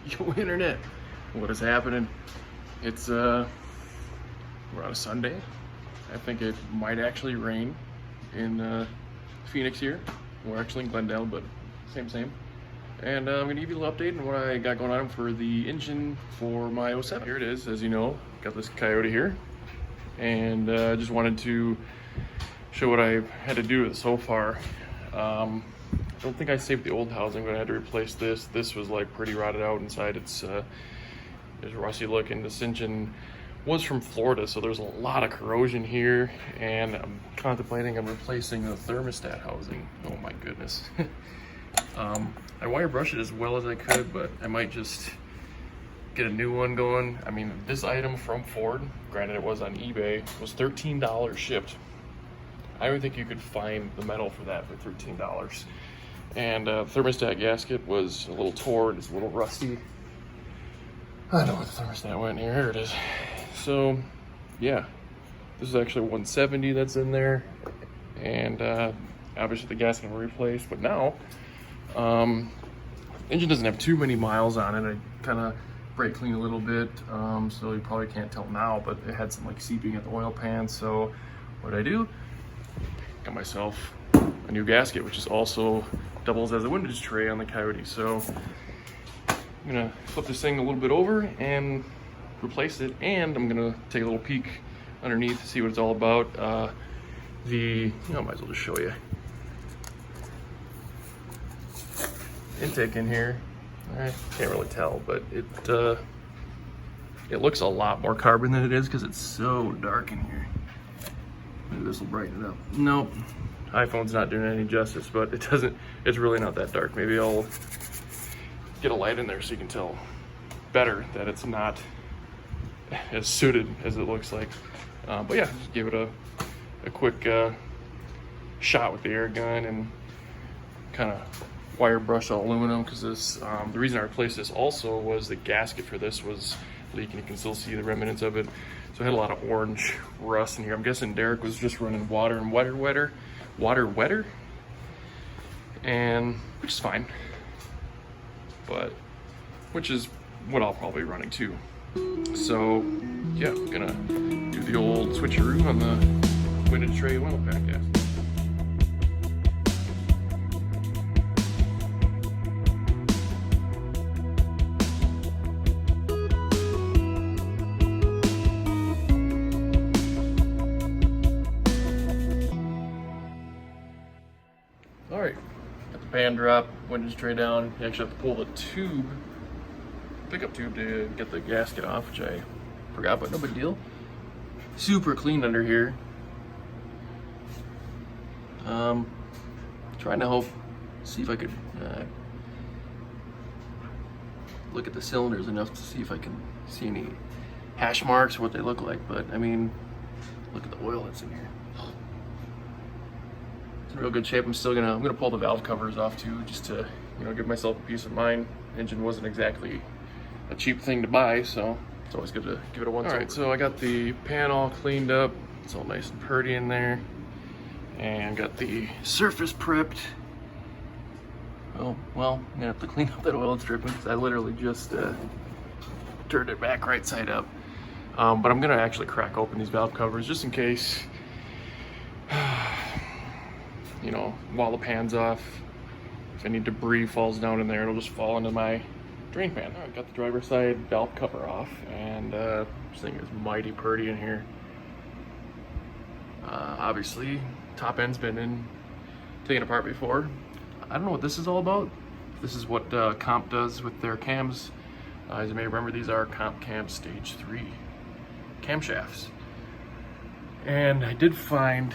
Yo, internet, what is happening? It's we're on a Sunday. I think it might actually rain in Phoenix here. We're actually in Glendale, but same. And I'm gonna give you a little update on what I got going on for the engine for my '07. Here it is, as you know, got this Coyote here, and just wanted to show what I've had to do with it so far. I don't think I saved the old housing, but I had to replace this. This was like pretty rotted out inside. It's rusty looking. This engine was from Florida, so there's a lot of corrosion here, and I'm contemplating on replacing the thermostat housing. Oh my goodness. I wire brush it as well as I could, but I might just get a new one going. I mean, this item from Ford, granted it was on eBay, was $13 shipped. I don't think you could find the metal for that for $13. And thermostat gasket was a little torn, it's a little rusty. I don't know where the thermostat went here. Here it is. So, yeah, this is actually 170 that's in there, and obviously the gasket will replace. But now, engine doesn't have too many miles on it. I kind of brake clean a little bit, so you probably can't tell now, but it had some like seeping at the oil pan. So, what did I do? Got myself a new gasket, which is also doubles as a windage tray on the Coyote. So I'm gonna flip this thing a little bit over and replace it, and I'm gonna take a little peek underneath to see what it's all about. I might as well just show you. Intake in here, I can't really tell, but it looks a lot more carbon than it is because it's so dark in here. Maybe this will brighten it up. Nope, iPhone's not doing any justice, but it doesn't, it's really not that dark. Maybe I'll get a light in there so you can tell better that it's not as suited as it looks like. But yeah, just give it a quick shot with the air gun and kind of wire brush all aluminum, because this, the reason I replaced this also was the gasket for this was leaking. You can still see the remnants of it. So I had a lot of orange rust in here. I'm guessing Derek was just running water and water wetter, and which is fine, but which is what I'll probably be running too. So yeah, I'm gonna do the old switcheroo on the windage tray oil pack gas. All right, got the pan drop, windage tray down. You actually have to pull the tube, pickup tube, to get the gasket off, which I forgot, but no big deal. Super clean under here. Trying to see if I could look at the cylinders enough to see if I can see any hash marks or what they look like. But I mean, look at the oil that's in here. It's in real good shape. I'm gonna pull the valve covers off too, just to, you know, give myself a peace of mind. Engine wasn't exactly a cheap thing to buy, so it's always good to give it a once over. All right, so I got the pan all cleaned up. It's all nice and purty in there, and got the surface prepped. Oh well, I'm gonna have to clean up that oil it's dripping because I literally just turned it back right side up. But I'm gonna actually crack open these valve covers just in case. You know, while the pan's off, if any debris falls down in there, it'll just fall into my drain pan. All right, got the driver's side valve cover off, and this thing is mighty purty in here. Obviously, top end's been taken apart before. I don't know what this is all about. This is what Comp does with their cams. As you may remember, these are Comp Cam Stage 3 camshafts. And I did find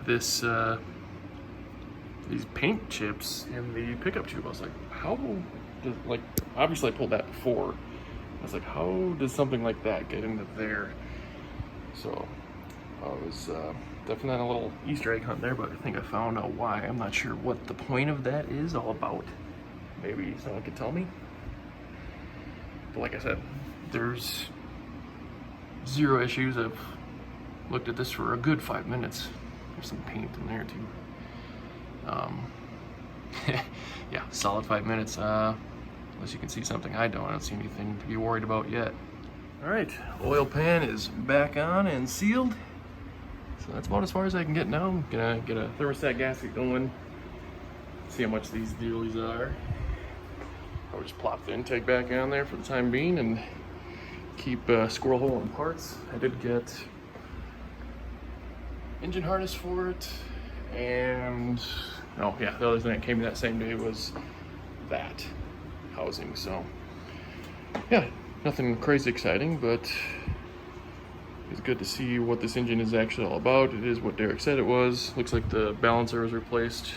this these paint chips in the pickup tube. I was like, how does, like, obviously I pulled that before. I was like, how does something like that get into there? So I was definitely on a little Easter egg hunt there, but I think I found out why. I'm not sure what the point of that is all about. Maybe someone could tell me. But like I said, there's zero issues. I've looked at this for a good 5 minutes. There's some paint in there too. Yeah, solid 5 minutes. Unless you can see something I don't see anything to be worried about yet. All right, oil pan is back on and sealed. So that's about as far as I can get now. I'm gonna get a thermostat gasket going, see how much these dealies are. I'll just plop the intake back on there for the time being and keep squirrel hole in parts. I did get engine harness for it, and oh yeah, the other thing that came that same day was that housing. So yeah, nothing crazy exciting, but it's good to see what this engine is actually all about. It is what Derek said it was. Looks like the balancer was replaced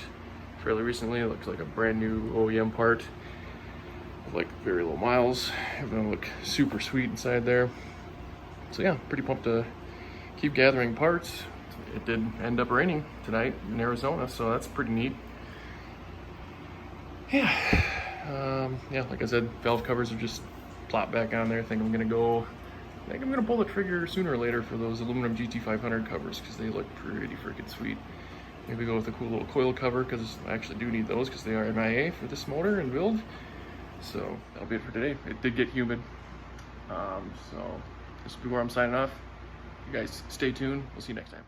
fairly recently. It looks like a brand new OEM part with like very low miles. Everything look super sweet inside there. So yeah, pretty pumped to keep gathering parts. It did end up raining tonight in Arizona, so that's pretty neat. Yeah, yeah, like I said, valve covers are just plopped back on there. I think I'm gonna pull the trigger sooner or later for those aluminum GT500 covers because they look pretty freaking sweet. Maybe go with a cool little coil cover because I actually do need those because they are MIA for this motor and build. So that'll be it for today. It did get humid, so this will be where I'm signing off. You guys stay tuned. We'll see you next time.